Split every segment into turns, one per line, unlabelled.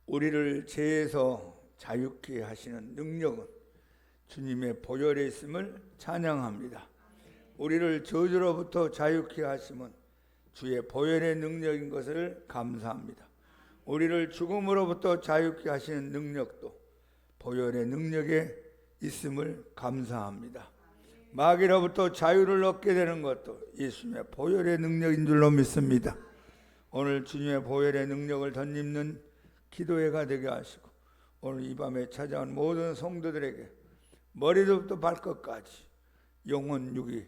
우리를 죄에서 자유케 하시는 능력은 주님의 보혈에 있음을 찬양합니다. 우리를 저주로부터 자유케 하심은 주의 보혈의 능력인 것을 감사합니다. 우리를 죽음으로부터 자유케 하시는 능력도 보혈의 능력에 있음을 감사합니다. 마귀로부터 자유를 얻게 되는 것도 예수님의 보혈의 능력인 줄로 믿습니다. 오늘 주님의 보혈의 능력을 덧입는 기도회가 되게 하시고 오늘 이 밤에 찾아온 모든 성도들에게 머리부터 발끝까지 영혼 육이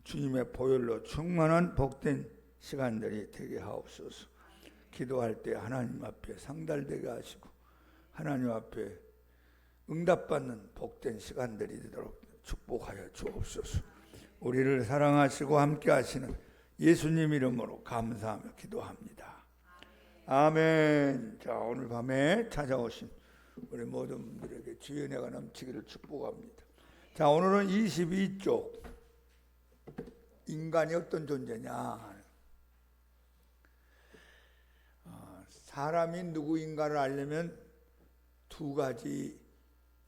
주님의 보혈로 충만한 복된 시간들이 되게 하옵소서. 기도할 때 하나님 앞에 상달되게 하시고 하나님 앞에 응답받는 복된 시간들이 되도록 축복하여 주옵소서. 우리를 사랑하시고 함께 하시는 예수님 이름으로 감사하며 기도합니다. 아멘. 자, 오늘 밤에 찾아오신 우리 모든 분들에게 주의 은혜가 넘치기를 축복합니다. 자, 오늘은 22쪽 인간이 어떤 존재냐. 사람이 누구인가를 알려면 두 가지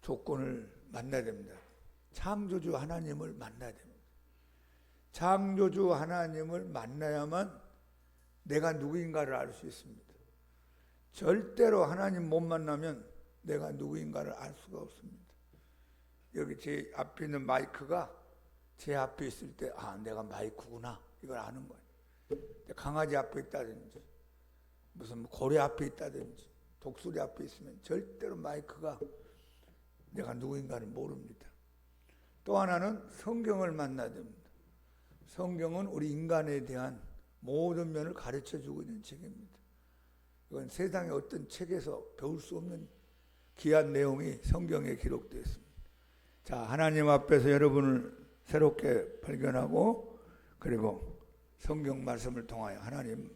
조건을 만나야 됩니다. 창조주 하나님을 만나야 됩니다. 창조주 하나님을 만나야만 내가 누구인가를 알 수 있습니다. 절대로 하나님 못 만나면 내가 누구인가를 알 수가 없습니다. 여기 제 앞에 있는 마이크가 제 앞에 있을 때 내가 마이크구나 이걸 아는 거예요. 강아지 앞에 있다든지 무슨 고래 앞에 있다든지 독수리 앞에 있으면 절대로 마이크가 내가 누구인가를 모릅니다. 또 하나는 성경을 만나야 됩니다. 성경은 우리 인간에 대한 모든 면을 가르쳐주고 있는 책입니다. 이건 세상의 어떤 책에서 배울 수 없는 귀한 내용이 성경에 기록되어 있습니다. 자, 하나님 앞에서 여러분을 새롭게 발견하고 그리고 성경 말씀을 통하여 하나님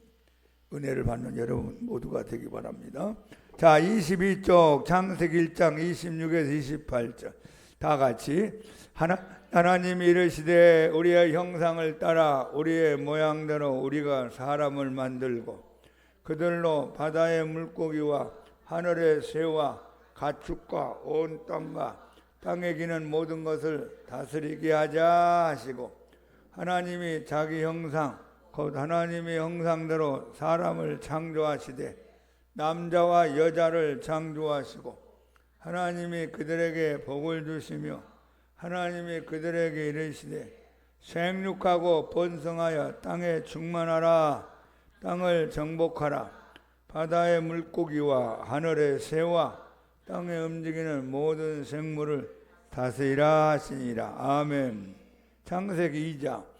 은혜를 받는 여러분 모두가 되기 바랍니다. 자, 22쪽 창세기 1장 26에서 28절 다 같이 하나님이 이르시되 우리의 형상을 따라 우리의 모양대로 우리가 사람을 만들고 그들로 바다의 물고기와 하늘의 새와 가축과 온 땅과 땅에 기는 모든 것을 다스리게 하자 하시고 하나님이 자기 형상 곧 하나님의 형상대로 사람을 창조하시되 남자와 여자를 창조하시고 하나님이 그들에게 복을 주시며 하나님이 그들에게 이르시되 생육하고 번성하여 땅에 충만하라 땅을 정복하라 바다의 물고기와 하늘의 새와 땅에 움직이는 모든 생물을 다스리라 하시니라. 아멘. 창세기 2장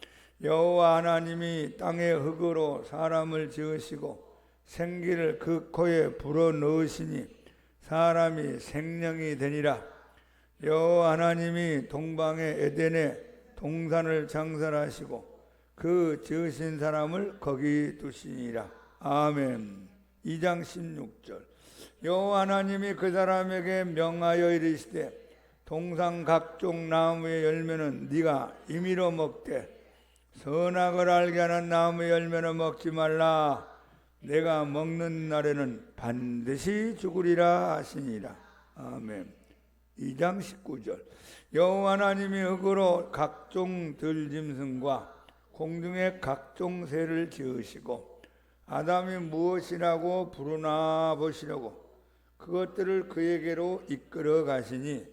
여호와 하나님이 땅의 흙으로 사람을 지으시고 생기를 그 코에 불어넣으시니 사람이 생명이 되니라. 여호와 하나님이 동방의 에덴에 동산을 창설하시고 그 지으신 사람을 거기 두시니라. 아멘. 2장 16절 여호와 하나님이 그 사람에게 명하여 이르시되 동산 각종 나무의 열매는 네가 임의로 먹되 선악을 알게 하는 나무의 열매는 먹지 말라. 내가 먹는 날에는 반드시 죽으리라 하시니라. 아멘. 2장 19절 여호와 하나님이 흙으로 각종 들짐승과 공중의 각종 새를 지으시고 아담이 무엇이라고 부르나 보시려고 그것들을 그에게로 이끌어 가시니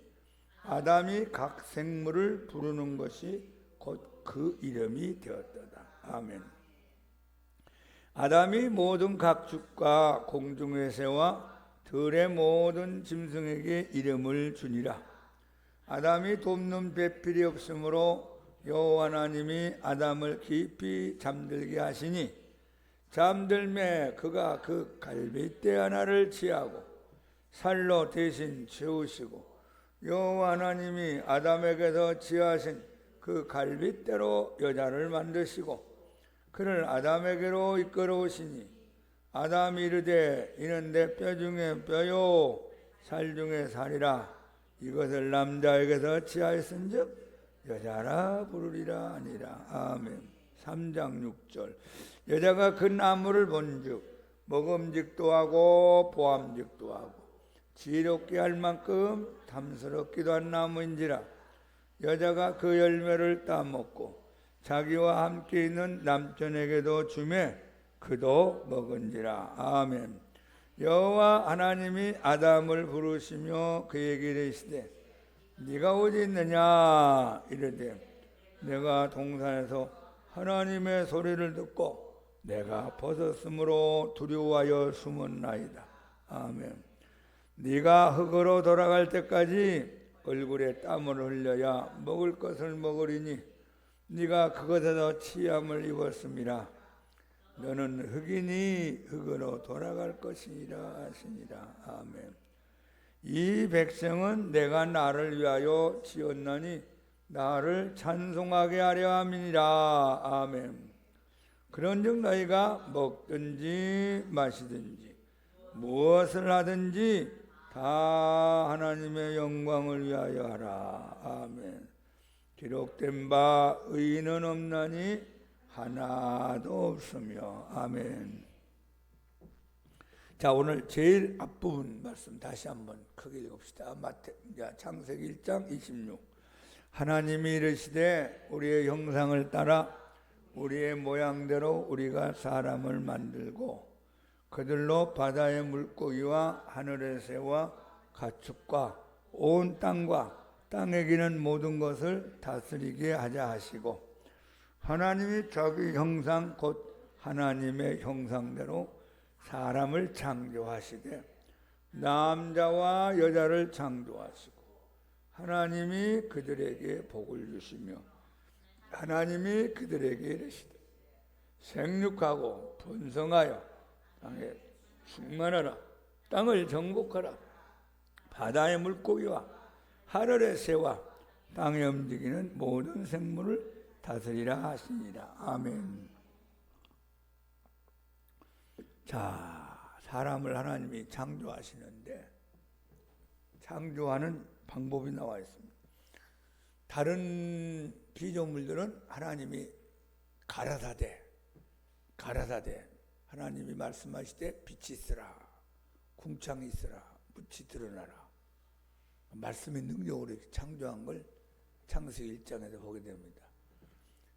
아담이 각 생물을 부르는 것이 곧 그 이름이 되었도다. 아멘. 아담이 모든 각축과 공중의 새와 들의 모든 짐승에게 이름을 주니라. 아담이 돕는 배필이 없으므로 여호와 하나님이 아담을 깊이 잠들게 하시니 잠들매 그가 그 갈빗대 하나를 취하고 살로 대신 채우시고 여호와 하나님이 아담에게서 취하신 그 갈빗대로 여자를 만드시고 그를 아담에게로 이끌어오시니 아담이 이르되 이는 내 뼈 중에 뼈요 살 중에 살이라. 이것을 남자에게서 취하였은즉 여자라 부르리라 하니라. 아멘. 3장 6절 여자가 그 나무를 본즉 먹음직도 하고 보암직도 하고 지혜롭게 할 만큼 탐스럽기도 한 나무인지라. 여자가 그 열매를 따먹고 자기와 함께 있는 남편에게도 주매 그도 먹은지라. 아멘. 여호와 하나님이 아담을 부르시며 그에게 이르시되 네가 어디 있느냐 이르되 내가 동산에서 하나님의 소리를 듣고 내가 벗었으므로 두려워하여 숨었나이다. 아멘. 네가 흙으로 돌아갈 때까지 얼굴에 땀을 흘려야 먹을 것을 먹으리니 네가 그것에서 취함을 입었음이라. 너는 흙이니 흙으로 돌아갈 것이니라 하시니라. 아멘. 이 백성은 내가 나를 위하여 지었나니 나를 찬송하게 하려 함이니라. 아멘. 그런즉 너희가 먹든지 마시든지 무엇을 하든지 다 하나님의 영광을 위하여 하라. 아멘. 기록된 바 의인은 없나니 하나도 없으며. 아멘. 자, 오늘 제일 앞부분 말씀 다시 한번 크게 읽읍시다. 창세기 1장 26. 하나님이 이르시되 우리의 형상을 따라 우리의 모양대로 우리가 사람을 만들고 그들로 바다의 물고기와 하늘의 새와 가축과 온 땅과 땅에 기는 모든 것을 다스리게 하자 하시고 하나님이 자기 형상 곧 하나님의 형상대로 사람을 창조하시되 남자와 여자를 창조하시고 하나님이 그들에게 복을 주시며 하나님이 그들에게 이르시되 생육하고 번성하여 땅에 충만하라. 땅을 정복하라. 바다의 물고기와 하늘의 새와 땅에 움직이는 모든 생물을 다스리라 하시니라. 아멘. 자, 사람을 하나님이 창조하시는데 창조하는 방법이 나와 있습니다. 다른 피조물들은 하나님이 가라사대 하나님이 말씀하시되 빛이 있으라, 궁창이 있으라, 묻이 드러나라. 말씀의 능력으로 창조한 걸 창세기 1장에서 보게 됩니다.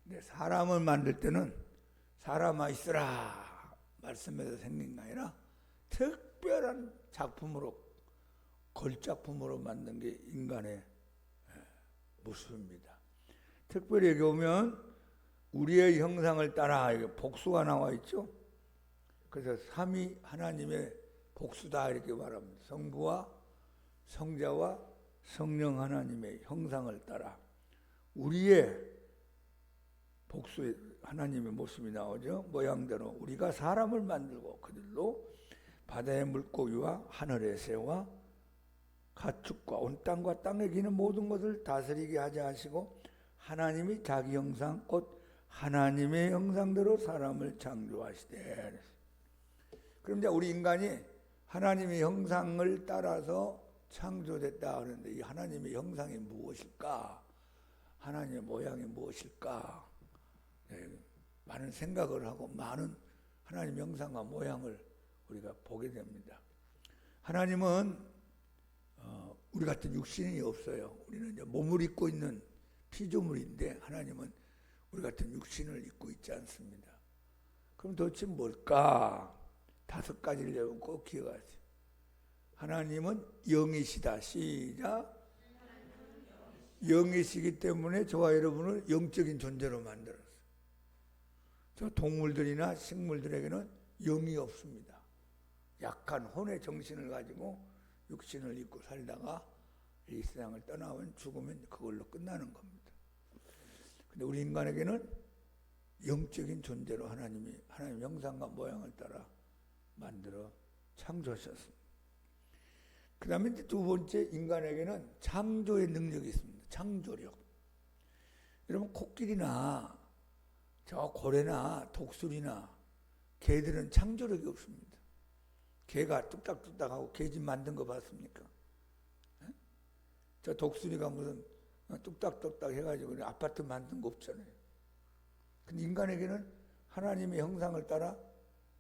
근데 사람을 만들 때는 사람아 있으라 말씀에서 생긴 게 아니라 특별한 작품으로, 걸작품으로 만든 게 인간의 모습입니다. 특별히 여기 보면 우리의 형상을 따라 이게 복수가 나와 있죠. 그래서 삼위 하나님의 복수다 이렇게 말합니다. 성부와 성자와 성령 하나님의 형상을 따라 우리의 복수의 하나님의 모습이 나오죠. 모양대로 우리가 사람을 만들고 그들로 바다의 물고기와 하늘의 새와 가축과 온 땅과 땅에 기는 모든 것을 다스리게 하자 하시고 하나님이 자기 형상 곧 하나님의 형상대로 사람을 창조하시되. 그럼 이제 우리 인간이 하나님의 형상을 따라서 창조됐다 하는데 이 하나님의 형상이 무엇일까? 하나님의 모양이 무엇일까? 많은 생각을 하고 많은 하나님의 형상과 모양을 우리가 보게 됩니다. 하나님은 우리 같은 육신이 없어요. 우리는 이제 몸을 입고 있는 피조물인데 하나님은 우리 같은 육신을 입고 있지 않습니다. 그럼 도대체 뭘까? 5가지를 여러분 꼭 기억하세요. 하나님은 영이시다. 시작. 영이시기 때문에 저와 여러분을 영적인 존재로 만들었어요. 저 동물들이나 식물들에게는 영이 없습니다. 약한 혼의 정신을 가지고 육신을 입고 살다가 이 세상을 떠나면 죽으면 그걸로 끝나는 겁니다. 근데 우리 인간에게는 영적인 존재로 하나님의 형상과 모양을 따라 만들어 창조하셨습니다. 그 다음에 이제 두 번째, 인간에게는 창조의 능력이 있습니다. 창조력. 여러분 코끼리나 저 고래나 독수리나 개들은 창조력이 없습니다. 개가 뚝딱뚝딱하고 개집 만든 거 봤습니까? 저 독수리가 무슨 뚝딱뚝딱 해가지고 아파트 만든 거 없잖아요. 근데 인간에게는 하나님의 형상을 따라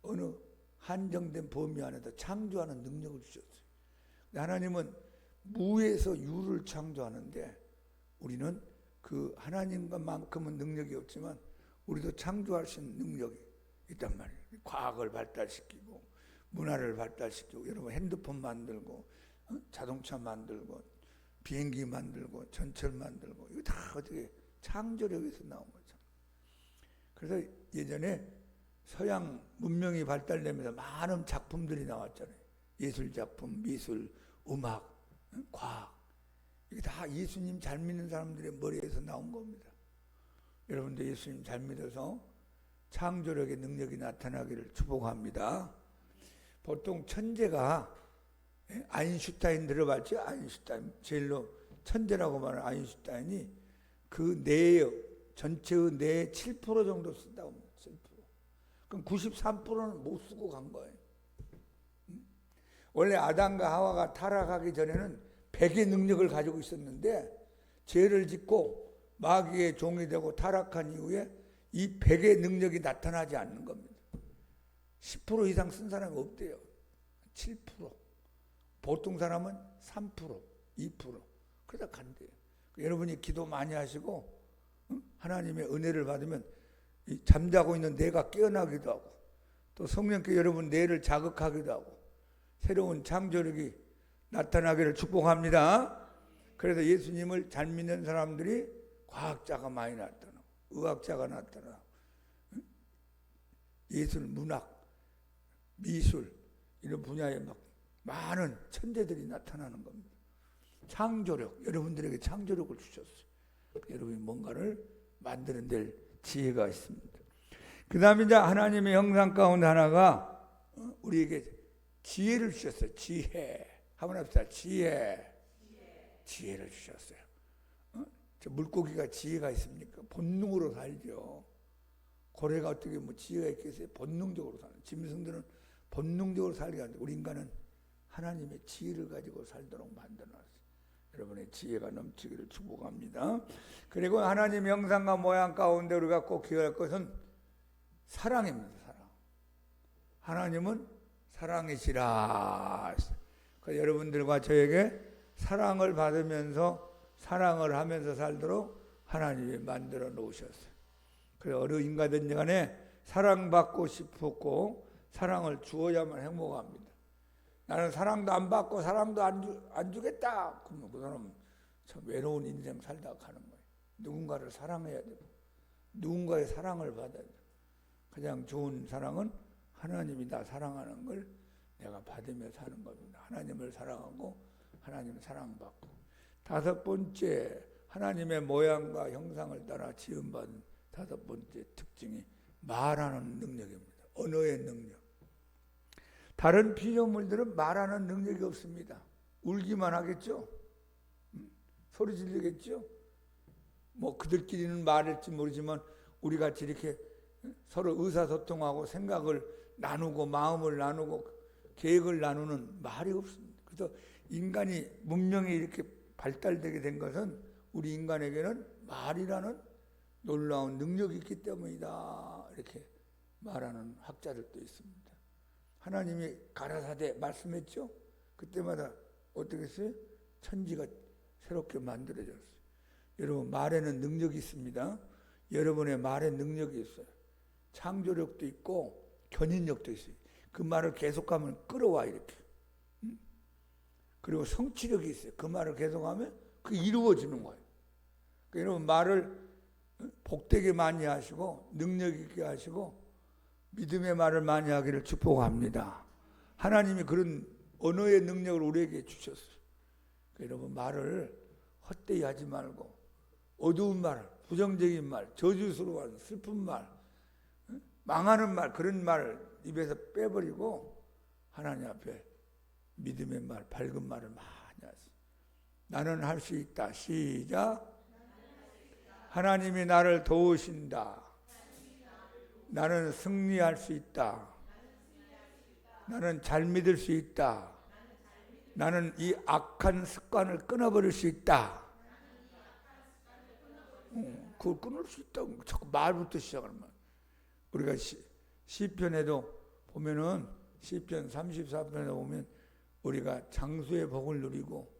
어느 한정된 범위 안에서 창조하는 능력을 주셨어요. 하나님은 무에서 유를 창조하는데 우리는 그 하나님과만큼은 능력이 없지만 우리도 창조할 수 있는 능력이 있단 말이에요. 과학을 발달시키고 문화를 발달시키고 여러분 핸드폰 만들고 자동차 만들고 비행기 만들고 전철 만들고 이거 다 어떻게 창조력에서 나온 거죠. 그래서 예전에 서양 문명이 발달되면서 많은 작품들이 나왔잖아요. 예술작품, 미술, 음악, 과학 이게 다 예수님 잘 믿는 사람들의 머리에서 나온 겁니다. 여러분도 예수님 잘 믿어서 창조력의 능력이 나타나기를 축복합니다. 보통 천재가 아인슈타인 들어봤죠? 아인슈타인 제일로 천재라고 말하는 아인슈타인이 그 뇌의 전체의 뇌의 7% 정도 쓴다고 합니다. 7%. 그럼 93%는 못 쓰고 간 거예요. 원래 아담과 하와가 타락하기 전에는 100의 능력을 가지고 있었는데 죄를 짓고 마귀의 종이 되고 타락한 이후에 이 100의 능력이 나타나지 않는 겁니다. 10% 이상 쓴 사람이 없대요. 7%. 보통 사람은 3%, 2%. 그러다 간대요. 여러분이 기도 많이 하시고 하나님의 은혜를 받으면 잠자고 있는 뇌가 깨어나기도 하고 또 성령께 여러분 뇌를 자극하기도 하고 새로운 창조력이 나타나기를 축복합니다. 그래서 예수님을 잘 믿는 사람들이 과학자가 많이 나타나고 의학자가 나타나고 예술, 문학, 미술 이런 분야에 막 많은 천재들이 나타나는 겁니다. 창조력, 여러분들에게 창조력을 주셨어요. 여러분이 뭔가를 만드는 지혜가 있습니다. 그 다음에 이제 하나님의 형상 가운데 하나가 우리에게 지혜를 주셨어요. 지혜. 한번 합시다. 지혜를 주셨어요. 저 물고기가 지혜가 있습니까? 본능으로 살죠. 고래가 어떻게 뭐 지혜가 있겠어요? 본능적으로 사는. 짐승들은 본능적으로 살게 하는데 우리 인간은 하나님의 지혜를 가지고 살도록 만들어놨어요. 여러분의 지혜가 넘치기를 축복합니다. 그리고 하나님의 형상과 모양 가운데 우리가 꼭 기억할 것은 사랑입니다. 사랑. 하나님은 사랑이시라. 그러니까 여러분들과 저에게 사랑을 받으면서 사랑을 하면서 살도록 하나님이 만들어 놓으셨어요. 그래서 어느 인간든지 간에 사랑받고 싶었고 사랑을 주어야만 행복합니다. 나는 사랑도 안 받고 사랑도 안 주겠다. 그러면 그 사람은 참 외로운 인생 살다가 가는 거예요. 누군가를 사랑해야 되고 누군가의 사랑을 받아야 돼요. 가장 좋은 사랑은 하나님이 나 사랑하는 걸 내가 받으며 사는 겁니다. 하나님을 사랑하고 하나님 사랑받고. 다섯 번째, 하나님의 모양과 형상을 따라 지음받은 다섯 번째 특징이 말하는 능력입니다. 언어의 능력. 다른 피조물들은 말하는 능력이 없습니다. 울기만 하겠죠? 소리 지르겠죠? 뭐 그들끼리는 말할지 모르지만 우리 같이 이렇게 서로 의사소통하고 생각을 나누고 마음을 나누고 계획을 나누는 말이 없습니다. 그래서 인간이 문명이 이렇게 발달되게 된 것은 우리 인간에게는 말이라는 놀라운 능력이 있기 때문이다. 이렇게 말하는 학자들도 있습니다. 하나님이 가라사대 말씀했죠? 그때마다 어떻게 했어요? 천지가 새롭게 만들어졌어요. 여러분 말에는 능력이 있습니다. 여러분의 말에 능력이 있어요. 창조력도 있고 견인력도 있어요. 그 말을 계속하면 끌어와 이렇게. 그리고 성취력이 있어요. 그 말을 계속하면 그게 이루어지는 거예요. 그러니까 여러분 말을 복되게 많이 하시고 능력 있게 하시고 믿음의 말을 많이 하기를 축복합니다. 하나님이 그런 언어의 능력을 우리에게 주셨어요. 그러니까 여러분 말을 헛되이 하지 말고 어두운 말, 부정적인 말, 저주스러운 슬픈 말, 망하는 말 그런 말 입에서 빼버리고 하나님 앞에 믿음의 말, 밝은 말을 많이 하세요. 나는 할 수 있다. 시작. 하나님이 나를 도우신다. 나는 승리할 수 있다. 나는 잘 믿을 수 있다. 나는 이 악한 습관을 끊어버릴 수 있다. 그걸 끊을 수 있다고 자꾸 말부터 시작하는 말. 우리가 시편에도 보면은 시편 34편에 보면 우리가 장수의 복을 누리고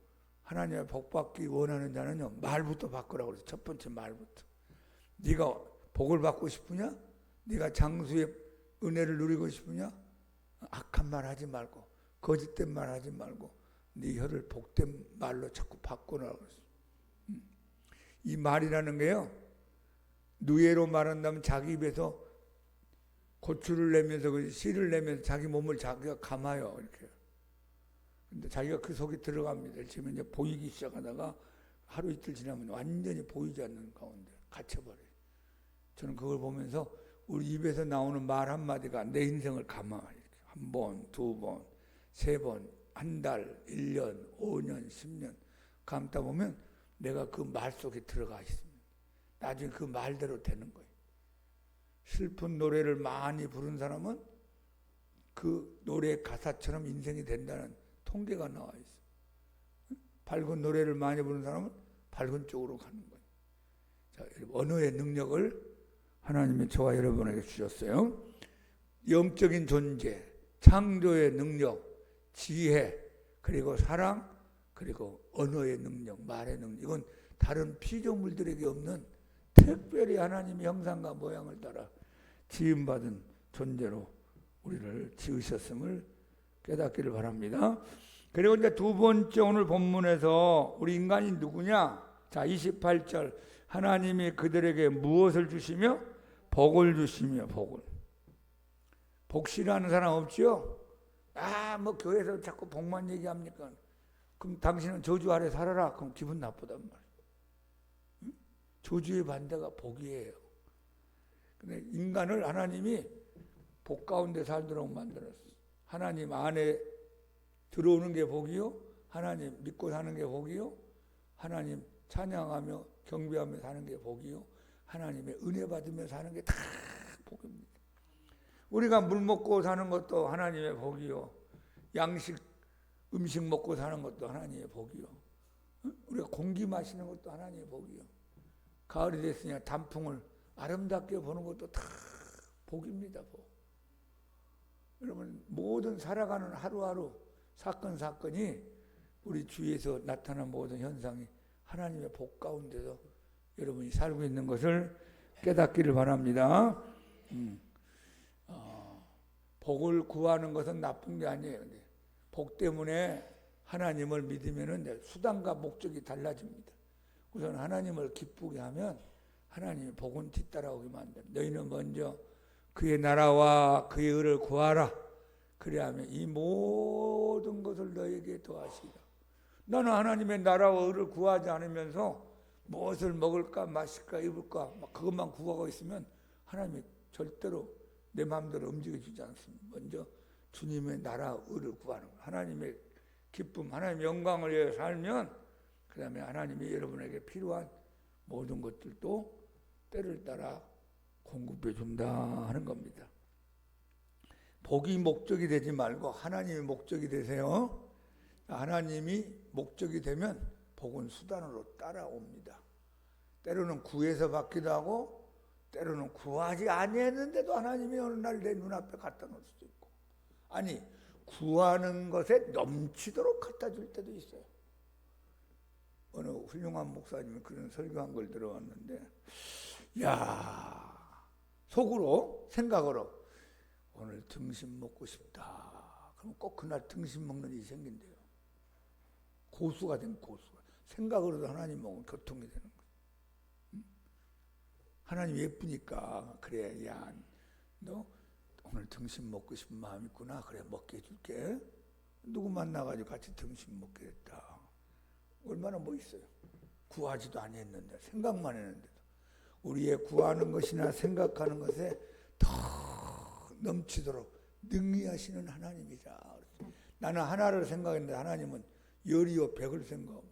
하나님의 복 받기 원하는 자는요, 말부터 바꾸라고 그래서 첫 번째 말부터. 네가 복을 받고 싶으냐? 네가 장수의 은혜를 누리고 싶으냐? 악한 말 하지 말고 거짓된 말 하지 말고 네 혀를 복된 말로 자꾸 바꾸라고 그랬어요. 이 말이라는 게요, 누에로 말한다면 자기 입에서 고추를 내면서 씨를 내면서 자기 몸을 자기가 감아요. 이렇게. 근데 자기가 그 속에 들어갑니다. 지금 이제 보이기 시작하다가 하루 이틀 지나면 완전히 보이지 않는 가운데 갇혀버려요. 저는 그걸 보면서 우리 입에서 나오는 말 한마디가 내 인생을 감아. 이렇게. 한 번, 두 번, 세 번, 한 달, 1년, 5년, 10년 감다 보면 내가 그 말 속에 들어가 있습니다. 나중에 그 말대로 되는 거예요. 슬픈 노래를 많이 부른 사람은 그 노래의 가사처럼 인생이 된다는 통계가 나와 있어요. 밝은 노래를 많이 부른 사람은 밝은 쪽으로 가는 거예요. 자, 언어의 능력을 하나님이 저와 여러분에게 주셨어요. 영적인 존재, 창조의 능력, 지혜, 그리고 사랑, 그리고 언어의 능력, 말의 능력. 이건 다른 피조물들에게 없는 특별히 하나님의 형상과 모양을 따라 지음받은 존재로 우리를 지으셨음을 깨닫기를 바랍니다. 그리고 이제 두 번째 오늘 본문에서 우리 인간이 누구냐? 자, 28절. 하나님이 그들에게 무엇을 주시며? 복을 주시며, 복을. 복 싫어하는 사람 없죠? 뭐 교회에서 자꾸 복만 얘기합니까? 그럼 당신은 저주 아래 살아라. 그럼 기분 나쁘단 말이에요. 응? 저주의 반대가 복이에요. 근데 인간을 하나님이 복 가운데 살도록 만들었어요. 하나님 안에 들어오는 게 복이요, 하나님 믿고 사는 게 복이요, 하나님 찬양하며 경배하며 사는 게 복이요, 하나님의 은혜 받으며 사는 게 다 복입니다. 우리가 물 먹고 사는 것도 하나님의 복이요, 양식 음식 먹고 사는 것도 하나님의 복이요, 우리가 공기 마시는 것도 하나님의 복이요, 가을이 됐으니까 단풍을 아름답게 보는 것도 다 복입니다. 복. 여러분, 모든 살아가는 하루하루 사건이 우리 주위에서 나타난 모든 현상이 하나님의 복 가운데서 여러분이 살고 있는 것을 깨닫기를 바랍니다. 복을 구하는 것은 나쁜 게 아니에요. 복 때문에 하나님을 믿으면 수단과 목적이 달라집니다. 우선 하나님을 기쁘게 하면 하나님의 복은 뒤따라오게 만들어요. 너희는 먼저 그의 나라와 그의 의를 구하라. 그래야면 이 모든 것을 너에게 더하시리라. 나는 하나님의 나라와 의를 구하지 않으면서 무엇을 먹을까 마실까 입을까 그것만 구하고 있으면 하나님이 절대로 내 마음대로 움직여주지 않습니다. 먼저 주님의 나라 의를 구하는 거예요. 하나님의 기쁨, 하나님의 영광을 위해 살면 그 다음에 하나님이 여러분에게 필요한 모든 것들도 때를 따라 공급해 준다 하는 겁니다. 복이 목적이 되지 말고 하나님이 목적이 되세요. 하나님이 목적이 되면 복은 수단으로 따라옵니다. 때로는 구해서 받기도 하고 때로는 구하지 아니했는데도 하나님이 어느 날 내 눈앞에 갖다 놓을 수도 있고, 아니 구하는 것에 넘치도록 갖다 줄 때도 있어요. 어느 훌륭한 목사님이 그런 설교한 걸 들어왔는데, 야, 속으로 생각으로 오늘 등심 먹고 싶다. 그럼 꼭 그날 등심 먹는 일이 생긴대요. 고수가 된 고수가. 생각으로도 하나님 먹으면 교통이 되는 거예요. 하나님 예쁘니까 그래, 야, 너 오늘 등심 먹고 싶은 마음 있구나. 그래, 먹게 해줄게. 누구 만나가지고 같이 등심 먹게 됐다. 얼마나 멋있어요. 구하지도 아니했는데, 생각만 했는데도. 우리의 구하는 것이나 생각하는 것에 더 넘치도록 능히 하시는 하나님이다. 나는 하나를 생각했는데 하나님은 열이요 백을 생각하고,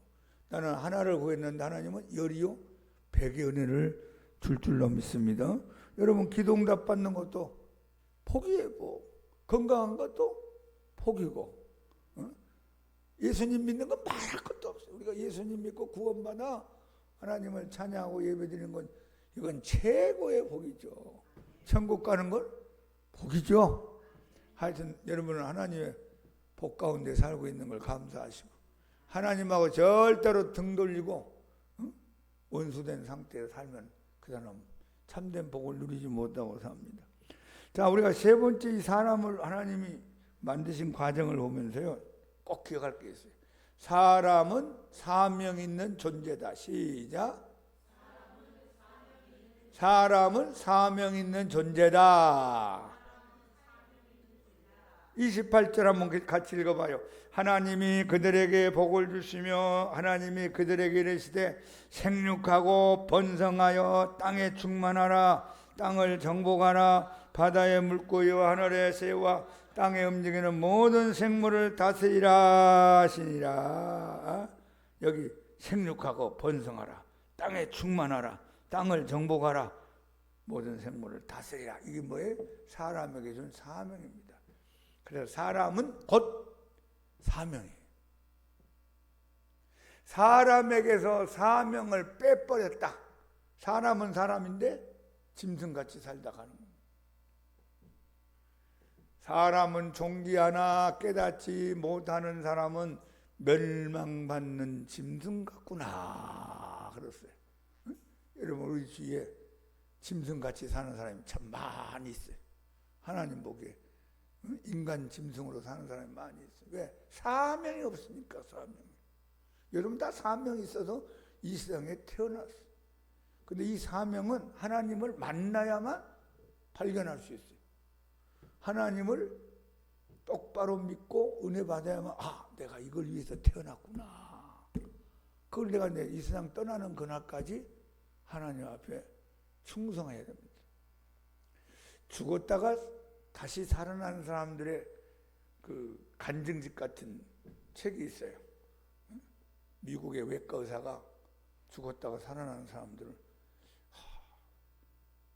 나는 하나를 구했는데 하나님은 열이요 백의 은혜를 줄 줄로 믿습니다. 여러분, 기도응답 받는 것도 복이에요. 건강한 것도 복이고, 예수님 믿는 건 말할 것도 없어요. 우리가 예수님 믿고 구원받아 하나님을 찬양하고 예배드리는 건 이건 최고의 복이죠. 천국 가는 건 복이죠. 하여튼 여러분은 하나님의 복 가운데 살고 있는 걸 감사하시고 하나님하고 절대로 등 돌리고 원수된 상태에 살면 그 사람은 참된 복을 누리지 못하고 삽니다. 자, 우리가 세 번째 이 사람을 하나님이 만드신 과정을 보면서요, 꼭 기억할 게 있어요. 사람은 사명 있는 존재다. 시작. 사람은 사명 있는 존재다. 28절 한번 같이 읽어봐요. 하나님이 그들에게 복을 주시며 하나님이 그들에게 이르시되 생육하고 번성하여 땅에 충만하라. 땅을 정복하라. 바다의 물고기와 하늘의 새와 땅에 움직이는 모든 생물을 다스리라 하시니라. 여기 생육하고 번성하라. 땅에 충만하라. 땅을 정복하라. 모든 생물을 다스리라. 이게 뭐예요? 사람에게 준 사명입니다. 그래서 사람은 곧 사명이에요. 사람에게서 사명을 빼버렸다. 사람은 사람인데 짐승같이 살다 가는 거예요. 사람은 존귀하나 깨닫지 못하는 사람은 멸망받는 짐승 같구나 그랬어요. 응? 여러분 우리 주위에 짐승같이 사는 사람이 참 많이 있어요. 하나님 보기에 인간 짐승으로 사는 사람이 많이 있어요. 왜? 사명이 없으니까. 사명이. 여러분 다 사명이 있어서 이 세상에 태어났어요. 근데 이 사명은 하나님을 만나야만 발견할 수 있어요. 하나님을 똑바로 믿고 은혜 받아야만, 아, 내가 이걸 위해서 태어났구나. 그걸 내가 이 세상 떠나는 그날까지 하나님 앞에 충성해야 됩니다. 죽었다가 다시 살아나는 사람들의 그 간증집 같은 책이 있어요. 미국의 외과 의사가 죽었다가 살아나는 사람들을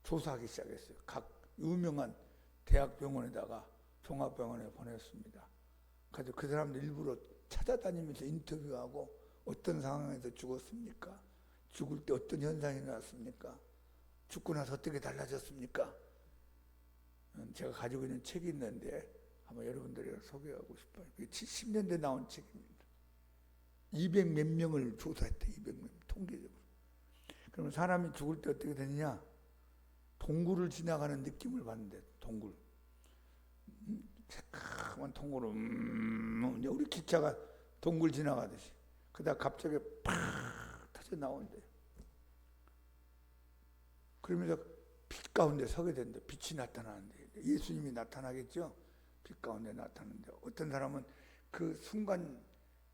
조사하기 시작했어요. 각 유명한 대학병원에다가 종합병원에 보냈습니다. 그래서 그 사람들 일부러 찾아다니면서 인터뷰하고 어떤 상황에서 죽었습니까? 죽을 때 어떤 현상이 나왔습니까? 죽고 나서 어떻게 달라졌습니까? 제가 가지고 있는 책이 있는데 한번 여러분들에게 소개하고 싶어요. 70년대 나온 책입니다. 200 몇 명을 조사했대. 200명 통계적으로. 그러면 사람이 죽을 때 어떻게 되느냐? 동굴을 지나가는 느낌을 받는데, 동굴. 새까만 통으로 우리 기차가 동굴 지나가듯이. 그러다 갑자기 팍 터져 나온대. 그러면서 빛 가운데 서게 된대. 빛이 나타나는데. 예수님이 나타나겠죠? 빛 가운데 나타나는데 어떤 사람은 그 순간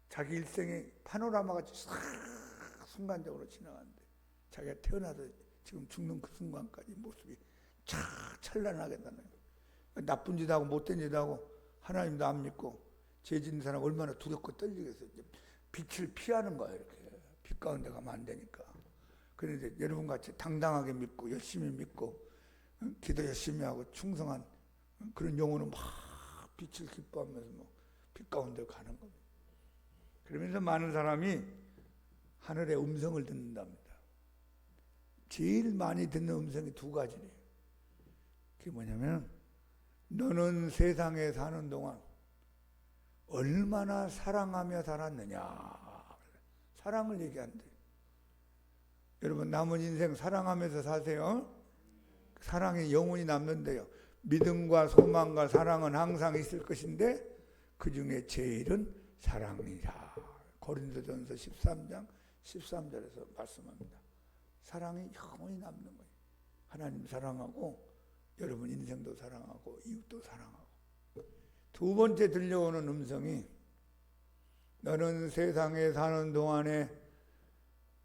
자기 일생의 파노라마 같이 싹 순간적으로 지나가는데 자기가 태어나서 지금 죽는 그 순간까지 모습이 쫙 찬란하게 나타나요. 나쁜 짓 하고 못된 짓 하고 하나님도 안 믿고 죄 짓는 사람 얼마나 두렵고 떨리겠어요. 빛을 피하는 거예요. 이렇게 빛 가운데 가면 안 되니까. 그런데 여러분같이 당당하게 믿고 열심히 믿고 기도 열심히 하고 충성한 그런 영혼은 막 빛을 기뻐하면서 빛 가운데 가는 겁니다. 그러면서 많은 사람이 하늘의 음성을 듣는답니다. 제일 많이 듣는 음성이 두 가지래요. 그게 뭐냐면 너는 세상에 사는 동안 얼마나 사랑하며 살았느냐. 사랑을 얘기한대. 여러분 남은 인생 사랑하면서 사세요. 사랑이 영원히 남는데요. 믿음과 소망과 사랑은 항상 있을 것인데 그 중에 제일은 사랑이라. 고린도전서 13장 13절에서 말씀합니다. 사랑이 영원히 남는 거예요. 하나님 사랑하고 여러분 인생도 사랑하고 이웃도 사랑하고. 두 번째 들려오는 음성이 너는 세상에 사는 동안에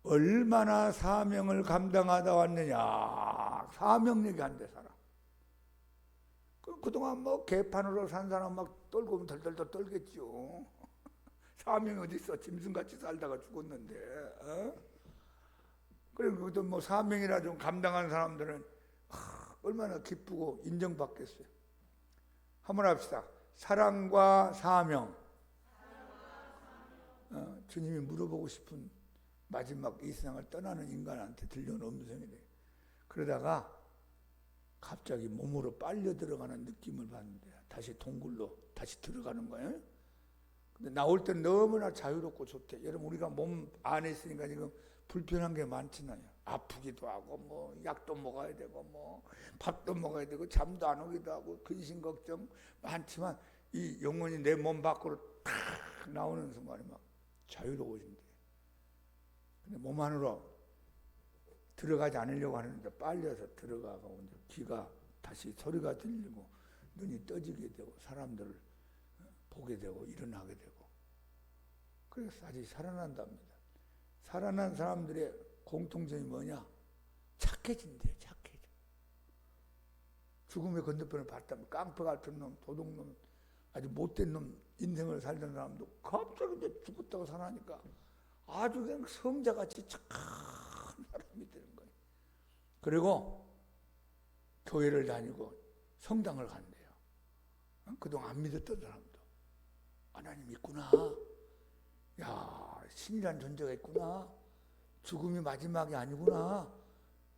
얼마나 사명을 감당하다 왔느냐. 사명 얘기한대 사람. 그동안 뭐 개판으로 산 사람 막 떨고 덜덜덜 떨겠죠. 사명이 어디 있어? 짐승같이 살다가 죽었는데. 그리고 그것도 뭐 사명이라 좀 감당한 사람들은 얼마나 기쁘고 인정받겠어요. 한번 합시다. 사랑과 사명. 주님이 물어보고 싶은 마지막 이 세상을 떠나는 인간한테 들려오는 음성이래. 그러다가 갑자기 몸으로 빨려 들어가는 느낌을 받는데 다시 동굴로 다시 들어가는 거예요. 근데 나올 때 너무나 자유롭고 좋대. 여러분 우리가 몸 안에 있으니까 지금 불편한 게 많잖아요. 아프기도 하고 뭐 약도 먹어야 되고 뭐 밥도 먹어야 되고 잠도 안 오기도 하고 근심 걱정 많지만 이 영혼이 내 몸 밖으로 탁 나오는 순간에 막 자유로워진대. 근데 몸 안으로 들어가지 않으려고 하는데 빨려서 들어가고 이제 귀가 다시 소리가 들리고 눈이 떠지게 되고 사람들을 보게 되고 일어나게 되고 그래서 다시 살아난답니다. 살아난 사람들의 공통점이 뭐냐? 착해진대요. 착해져. 죽음의 건너편을 봤다면 깡패 같은 놈, 도둑놈, 아주 못된 놈 인생을 살던 사람도 갑자기 이제 죽었다고 살아니까 아주 그냥 성자같이 착한 사람이 되는 거예요. 그리고 교회를 다니고 성당을 간대요. 그동안 안 믿었던 사람도 하나님 있구나. 야, 신이란 존재가 있구나. 죽음이 마지막이 아니구나.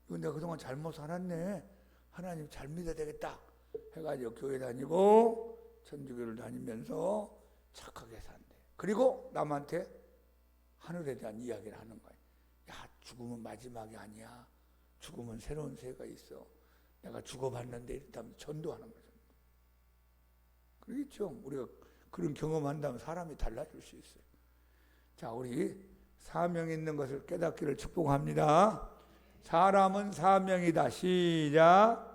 이거 내가 그동안 잘못 살았네. 하나님 잘 믿어야 되겠다. 해가지고 교회 다니고 천주교를 다니면서 착하게 산대. 그리고 남한테 하늘에 대한 이야기를 하는 거예요. 야, 죽음은 마지막이 아니야. 죽음은 새로운 세가 있어. 내가 죽어봤는데 이렇다면 전도하는 거죠. 그렇죠. 우리가 그런 경험한다면 사람이 달라질 수 있어요. 자, 우리 사명 있는 것을 깨닫기를 축복합니다. 사람은 사명이다. 시작.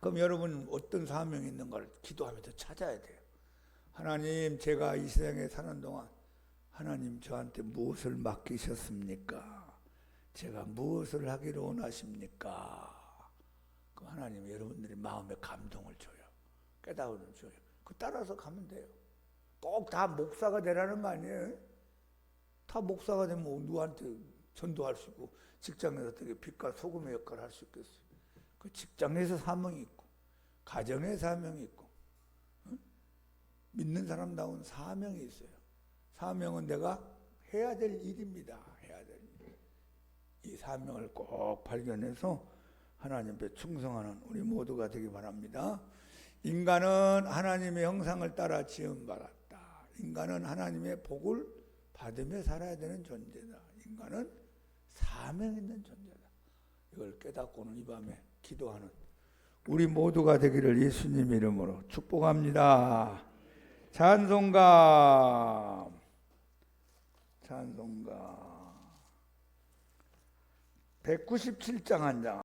그럼 여러분 어떤 사명이 있는 걸 기도하면서 찾아야 돼요. 하나님, 제가 이 세상에 사는 동안 하나님 저한테 무엇을 맡기셨습니까? 제가 무엇을 하기를 원하십니까? 그럼 하나님 여러분들이 마음에 감동을 줘요. 깨달음을 줘요. 그 따라서 가면 돼요. 꼭 다 목사가 되라는 거 아니에요. 다 목사가 되면 누구한테 전도할 수 있고 직장에서 어떻게 빛과 소금의 역할을 할 수 있겠어요. 그 직장에서 사명이 있고 가정에 사명이 있고 믿는 사람다운 사명이 있어요. 사명은 내가 해야 될 일입니다. 해야 될 일. 이 사명을 꼭 발견해서 하나님 앞에 충성하는 우리 모두가 되기 바랍니다. 인간은 하나님의 형상을 따라 지음받았다. 인간은 하나님의 복을 받으며 살아야 되는 존재다. 인간은 사명 있는 존재다. 이걸 깨닫고는 이 밤에 기도하는 우리 모두가 되기를 예수님 이름으로 축복합니다. 찬송가 197장 한 장.